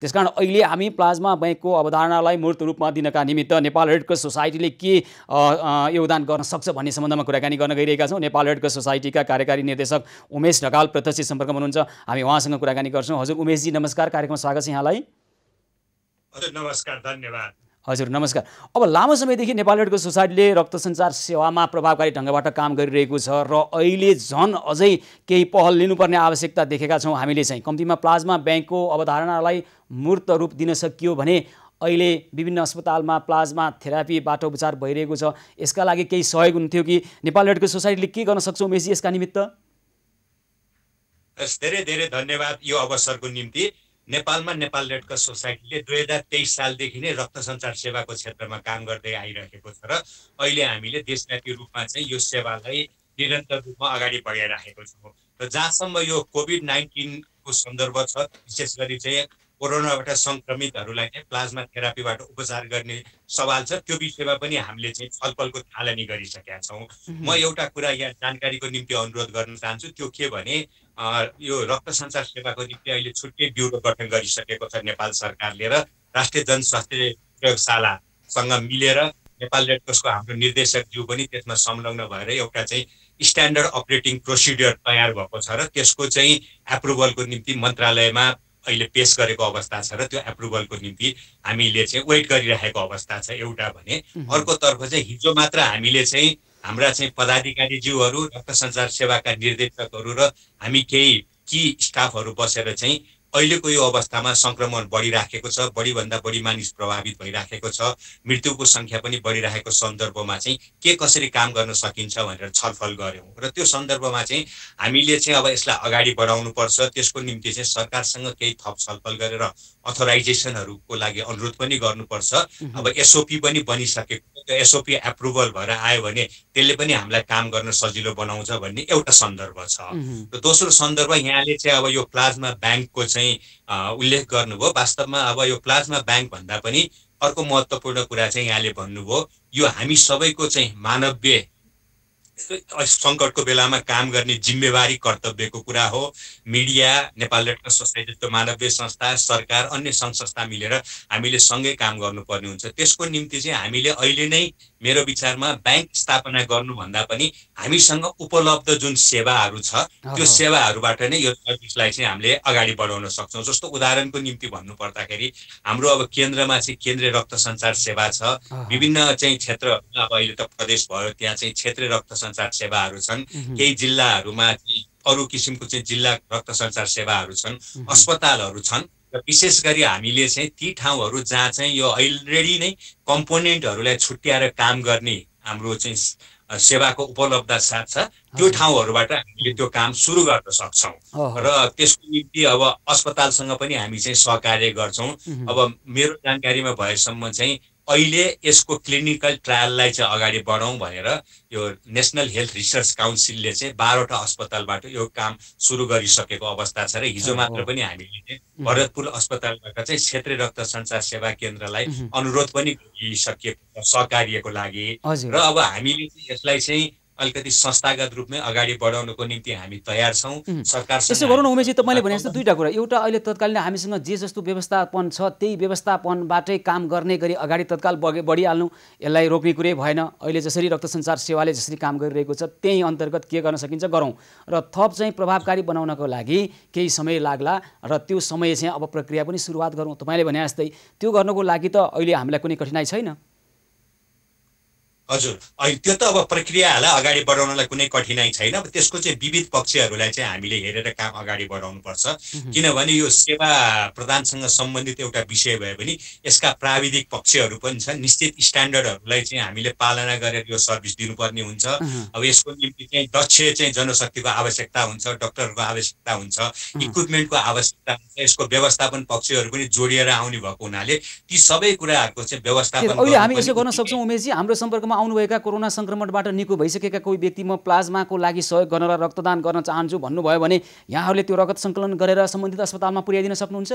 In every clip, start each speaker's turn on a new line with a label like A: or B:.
A: त्यसकारण अहिले हामी प्लाज्मा बैंकको अवधारणालाई मूर्त रूपमा दिनका निमित्त नेपाल रेड क्रस सोसाइटीले के योगदान गर्न सक्छ भन्ने सम्बन्धमा कुराकानी गर्न गइरहेका छौँ। नेपाल रेड क्रस सोसाइटीका कार्यकारी निर्देशक उमेश ढकाल प्रत्यक्ष सम्पर्कमा हुनुहुन्छ। हामी उहाँसँग कुराकानी गर्छौँ। हजुर उमेशजी नमस्कार, कार्यक्रममा स्वागत छ यहाँलाई।
B: हजुर नमस्कार, धन्यवाद।
A: हजुर नमस्कार। अब लामो समयदेखि नेपाल रेड क्रस सोसाइटीले रक्त सञ्चार सेवामा प्रभावकारी ढङ्गबाट काम गरिरहेको छ र अहिले झन् अझै केही पहल लिनुपर्ने आवश्यकता देखेका छौँ हामीले चाहिँ। कम्तीमा प्लाज्मा बैंकको अवधारणालाई मूर्त रूप दिन सकियो भने अहिले विभिन्न अस्पतालमा प्लाज्मा थेरापीबाट उपचार भइरहेको छ। यसका लागि केही सहयोग हुन्थ्यो कि नेपाल रेड क्रस सोसाइटीले के गर्न सक्छ उमेशजी यसका निमित्त?
B: धेरै धेरै धन्यवाद यो अवसरको निम्ति। नेपालमा नेपाल रेड क्रस सोसाइटीले 2023 सालदेखि नै रक्त सञ्चार सेवाको क्षेत्रमा काम गर्दै आइरहेको छ र अहिले हामीले देशव्यापी रूपमा चाहिँ यो सेवालाई निरन्तर रूपमा अगाडि बढाइराखेको छौँ। र जहाँसम्म यो कोभिड-19 को सन्दर्भ छ, विशेष गरी चाहिँ कोरोनाबाट सङ्क्रमितहरूलाई चाहिँ प्लाज्मा थेरापीबाट उपचार गर्ने सवाल छ, त्यो विषयमा पनि हामीले चाहिँ छलफलको थालनी गरिसकेका छौँ। म एउटा कुरा यहाँ जानकारीको निम्ति अनुरोध गर्न चाहन्छु, त्यो के भने यो रक्त सञ्चार सेवाको निम्ति अहिले छुट्टै ब्युरो गठन गरिसकेको छ नेपाल सरकारले र राष्ट्रिय जनस्वास्थ्य प्रयोगशालासँग मिलेर नेपाल रेड क्रसको हाम्रो निर्देशकज्यू पनि त्यसमा संलग्न भएर एउटा चाहिँ स्ट्यान्डर्ड अपरेटिङ प्रोसिडियर तयार भएको छ र त्यसको चाहिँ एप्रुभलको निम्ति मन्त्रालयमा अहिले पेश गरेको अवस्था छ र त्यो एप्रुभलको निम्ति हामीले चाहिँ वेट गरिरहेको अवस्था छ एउटा भने। अर्कोतर्फ चाहिँ हिजो मात्र हामीले चाहिँ हाम्रा चाहिँ पदाधिकारीज्यूहरू, रक्त सञ्चार सेवाका निर्देशकहरू र हामी केही की स्टाफहरू बसेर चाहिँ अहिलेको यो अवस्थामा सङ्क्रमण बढिराखेको छ, बढीभन्दा बढी मानिस प्रभावित भइराखेको छ, मृत्युको सङ्ख्या पनि बढिरहेको सन्दर्भमा चाहिँ के कसरी काम गर्न सकिन्छ भनेर छलफल गऱ्यौँ। र त्यो सन्दर्भमा चाहिँ हामीले चाहिँ अब यसलाई अगाडि बढाउनुपर्छ। त्यसको निम्ति चाहिँ सरकारसँग केही थप छलफल गरेर अथोराइजेसनहरूको लागि अनुरोध पनि गर्नुपर्छ। अब एसओपी पनि बनिसकेको, त्यो एसओपी एप्रुभल भएर आयो भने त्यसले पनि हामीलाई काम गर्न सजिलो बनाउँछ भन्ने एउटा सन्दर्भ छ। र दोस्रो सन्दर्भ यहाँले चाहिँ अब यो प्लाज्मा ब्याङ्कको चाहिँ उल्लेख गर्नुभयो। वास्तवमा अब यो प्लाज्मा ब्याङ्क भन्दा पनि अर्को महत्त्वपूर्ण कुरा चाहिँ यहाँले भन्नुभयो, यो हामी सबैको चाहिँ मानवीय सङ्कटको बेलामा काम गर्ने जिम्मेवारी कर्तव्यको कुरा हो। Media, Nepal red cross society जस्तो मानवीय संस्था, सरकार, अन्य सङ्घ संस्था मिलेर हामीले सँगै काम गर्नुपर्ने हुन्छ। त्यसको निम्ति चाहिँ हामीले अहिले नै मेरो विचारमा ब्याङ्क स्थापना गर्नुभन्दा पनि हामीसँग उपलब्ध जुन सेवाहरू छ त्यो सेवाहरूबाट नै यो सर्भिसलाई चाहिँ हामीले अगाडि बढाउन सक्छौँ। जस्तो उदाहरणको निम्ति भन्नुपर्दाखेरि हाम्रो अब केन्द्रमा चाहिँ केन्द्रीय रक्त सञ्चार सेवा छ। विभिन्न चाहिँ क्षेत्रहरूमा अब अहिले त प्रदेश भयो, त्यहाँ चाहिँ क्षेत्रीय रक्त सञ्चार सेवाहरू छन्। केही जिल्लाहरूमा चाहिँ अरू किसिमको चाहिँ जिल्ला रक्त सञ्चार सेवाहरू छन्, अस्पतालहरू छन्। र विशेष गरी हामीले चाहिँ ती ठाउँहरू जहाँ चाहिँ यो अलरेडी नै कम्पोनेन्टहरूलाई छुट्याएर काम गर्ने हाम्रो चाहिँ सेवाको उपलब्धता छ, त्यो ठाउँहरूबाट हामीले त्यो काम सुरु गर्न सक्छौँ। र त्यसको निम्ति अब अस्पतालसँग पनि हामी चाहिँ सहकार्य गर्छौँ। अब मेरो जानकारीमा भएसम्म चाहिँ अहिले यसको क्लिनिकल ट्रायललाई चाहिँ अगाडि बढाउँ भनेर यो नेसनल हेल्थ रिसर्च काउन्सिलले चाहिँ 12वटा अस्पतालबाट यो काम सुरु गरिसकेको अवस्था छ। र हिजो मात्र पनि हामीले चाहिँ भरतपुर अस्पतालबाट चाहिँ क्षेत्रीय रक्त सञ्चार सेवा केन्द्रलाई अनुरोध पनि गरिसकिएको सहकार्यको लागि। र अब हामीले चाहिँ यसलाई चाहिँ अलिकति संस्थागत रूपमै अगाडि बढाउनको निम्ति हामी तयार छौँ। सरकारसँग
A: यसो गरौँ न उमेशजी, तपाईँले भने जस्तो दुईवटा कुरा। एउटा अहिले तत्कालीन हामीसँग जे जस्तो व्यवस्थापन छ त्यही व्यवस्थापनबाटै काम गर्ने गरी अगाडि तत्काल बढिहाल्नु, यसलाई रोक्ने कुरै भएन। अहिले जसरी रक्त सञ्चार सेवाले जसरी काम गरिरहेको छ त्यही अन्तर्गत के गर्न सकिन्छ गरौँ। र थप चाहिँ प्रभावकारी बनाउनको लागि केही समय लाग्ला र त्यो समय चाहिँ अब प्रक्रिया पनि सुरुवात गरौँ। तपाईँले भने जस्तै त्यो गर्नको लागि त अहिले हामीलाई कुनै कठिनाइ छैन।
B: हजुर, त्यो त अब प्रक्रियालाई अगाडि बढाउनलाई कुनै कठिनाइ छैन। अब त्यसको चाहिँ विविध पक्षहरूलाई चाहिँ हामीले हेरेर काम अगाडि बढाउनुपर्छ। किनभने यो सेवा प्रदानसँग सम्बन्धित एउटा विषय भए पनि यसका प्राविधिक पक्षहरू पनि छन्। निश्चित स्ट्यान्डर्डहरूलाई चाहिँ हामीले पालना गरेर यो सर्भिस दिनुपर्ने हुन्छ। अब यसको निम्ति चाहिँ दक्ष चाहिँ जनशक्तिको आवश्यकता हुन्छ, डक्टरको आवश्यकता हुन्छ, इक्विपमेन्टको आवश्यकता हुन्छ। यसको व्यवस्थापन पक्षहरू पनि जोडिएर आउने भएको हुनाले ती सबै कुराहरूको चाहिँ व्यवस्थापन
A: अहिले हामी यसो गर्न सक्छौँ उमेशजी, हाम्रो सम्पर्कमा आउनुभएका कोरोना सङ्क्रमणबाट निको भइसकेका कोही व्यक्ति म प्लाज्माको लागि सहयोग गर्न र रक्तदान गर्न चाहन्छु भन्नुभयो भने यहाँहरूले त्यो रगत सङ्कलन गरेर सम्बन्धित अस्पतालमा पुर्याइदिन सक्नुहुन्छ?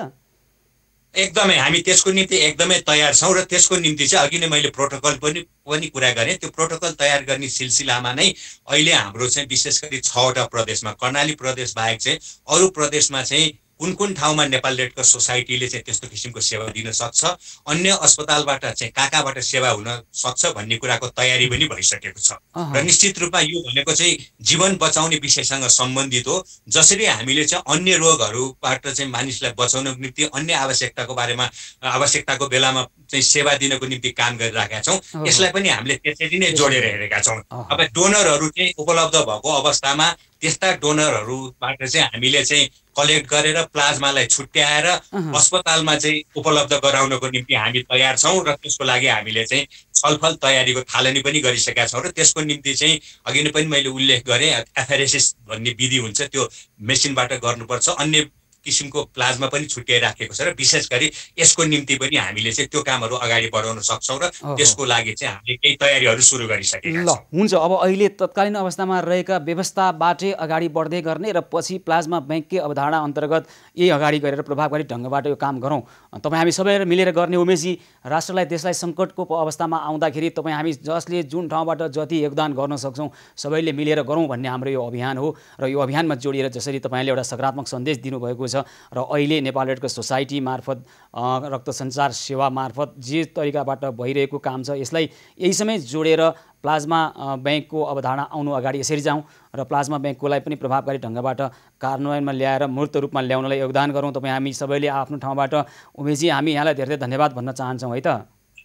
B: एकदमै हामी त्यसको निम्ति एकदमै तयार छौँ। र त्यसको निम्ति चाहिँ अघि नै मैले प्रोटोकल पनि कुरा गरेँ। त्यो प्रोटोकल तयार गर्ने सिलसिलामा नै अहिले हाम्रो चाहिँ विशेष गरी 6वटा प्रदेशमा, कर्णाली प्रदेश बाहेक चाहिँ अरू प्रदेशमा चाहिँ कुन कुन ठाउँमा नेपाल रेड क्रस सोसाइटीले चाहिँ त्यस्तो किसिमको सेवा दिन सक्छ, अन्य अस्पतालबाट चाहिँ कहाँबाट सेवा हुन सक्छ भन्ने कुराको तयारी पनि भइसकेको छ। र निश्चित रूपमा यो भनेको चाहिँ जीवन बचाउने विषयसँग सम्बन्धित हो। जसरी हामीले चाहिँ अन्य रोगहरूबाट चाहिँ मानिसलाई बचाउनको निम्ति अन्य आवश्यकताको बेलामा चाहिँ सेवा दिनको निम्ति काम गरिरहेका छौँ, यसलाई पनि हामीले त्यसरी नै जोडेर हेरेका छौँ। अब डोनरहरू चाहिँ उपलब्ध भएको अवस्थामा त्यस्ता डोनरहरूबाट चाहिँ हामीले चाहिँ कलेक्ट गरेर प्लाज्मालाई छुट्याएर अस्पतालमा चाहिँ उपलब्ध गराउनको निम्ति हामी तयार छौँ र त्यसको लागि हामीले चाहिँ छलफल तयारीको थालनी पनि गरिसकेका छौँ र त्यसको निम्ति चाहिँ अघि नै पनि मैले उल्लेख गरेँ एफआरएसएस भन्ने विधि हुन्छ, त्यो मेसिनबाट गर्नुपर्छ। अन्य किसिमको प्लाज्मा पनि छुट्याइराखेको छ र विशेष गरी यसको निम्ति पनि हामीले चाहिँ त्यो कामहरू अगाडि बढाउन सक्छौँ र त्यसको लागि चाहिँ हामीले केही तयारीहरू सुरु गरिसकेका छौँ।
A: हुन्छ, अब अहिले तत्कालीन अवस्थामा रहेका व्यवस्थाबाटै अगाडि बढ्दै गर्ने र पछि प्लाज्मा ब्याङ्ककै अवधारणा अन्तर्गत यही अगाडि गरेर प्रभावकारी ढङ्गबाट यो काम गरौँ, तपाईँ हामी सबै मिलेर गर्ने उमेशजी, राष्ट्रलाई देशलाई सङ्कटको अवस्थामा आउँदाखेरि तपाईँ हामी जसले जुन ठाउँबाट जति योगदान गर्न सक्छौँ सबैले मिलेर गरौँ भन्ने हाम्रो यो अभियान हो। र यो अभियानमा जोडिएर जसरी तपाईँले एउटा सकारात्मक सन्देश दिनुभएको छ र अहिले नेपाल रेड क्रस सोसाइटी मार्फत रक्त सञ्चार सेवा मार्फत जे तरिकाबाट भइरहेको काम छ यसलाई यही समय जोडेर प्लाज्मा ब्याङ्कको अवधारणा आउनु अगाडि यसरी जाउँ र प्लाज्मा ब्याङ्ककोलाई पनि प्रभावकारी ढङ्गबाट कार्यान्वयनमा ल्याएर मूर्त रूपमा ल्याउनलाई योगदान गरौँ। तपाईँ हामी सबैले आफ्नो ठाउँबाट उमेशजी हामी यहाँलाई धेरै धेरै धन्यवाद भन्न चाहन्छौँ है त।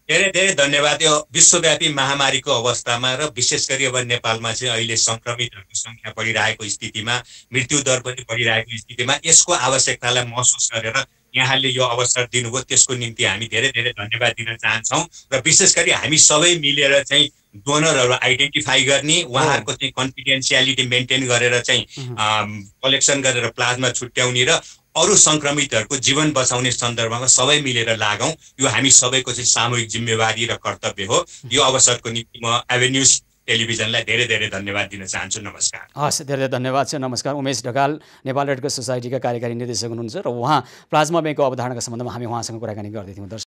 B: धेरै धेरै धन्यवाद। यो विश्वव्यापी महामारीको अवस्थामा र विशेष गरी अब नेपालमा चाहिँ अहिले सङ्क्रमितहरूको सङ्ख्या बढिरहेको स्थितिमा, मृत्युदर पनि बढिरहेको स्थितिमा यसको आवश्यकतालाई महसुस गरेर यहाँले यो अवसर दिनुभयो, त्यसको निम्ति हामी धेरै धेरै धन्यवाद दिन चाहन्छौँ। र विशेष गरी हामी सबै मिलेर चाहिँ डोनरहरू आइडेन्टिफाई गर्ने, उहाँहरूको चाहिँ कन्फिडेन्सियालिटी मेन्टेन गरेर चाहिँ कलेक्सन गरेर प्लाज्मा छुट्याउने र अरू सङ्क्रमितहरूको जीवन बचाउने सन्दर्भमा सबै मिलेर लागौँ। यो हामी सबैको चाहिँ सामूहिक जिम्मेवारी र कर्तव्य हो। यो अवसरको निम्ति म एभेन्यूज टेलिभिजनलाई धेरै धेरै धन्यवाद दिन चाहन्छु। नमस्कार।
A: हस्, धेरै धेरै धन्यवाद छ। नमस्कार। उमेश ढकाल नेपाल रेड क्रस सोसाइटीका कार्यकारी निर्देशक हुनुहुन्छ र उहाँ प्लाज्मा ब्याङ्कको अवधारणाका सम्बन्धमा हामी उहाँसँग कुराकानी गर्दै थियौँ।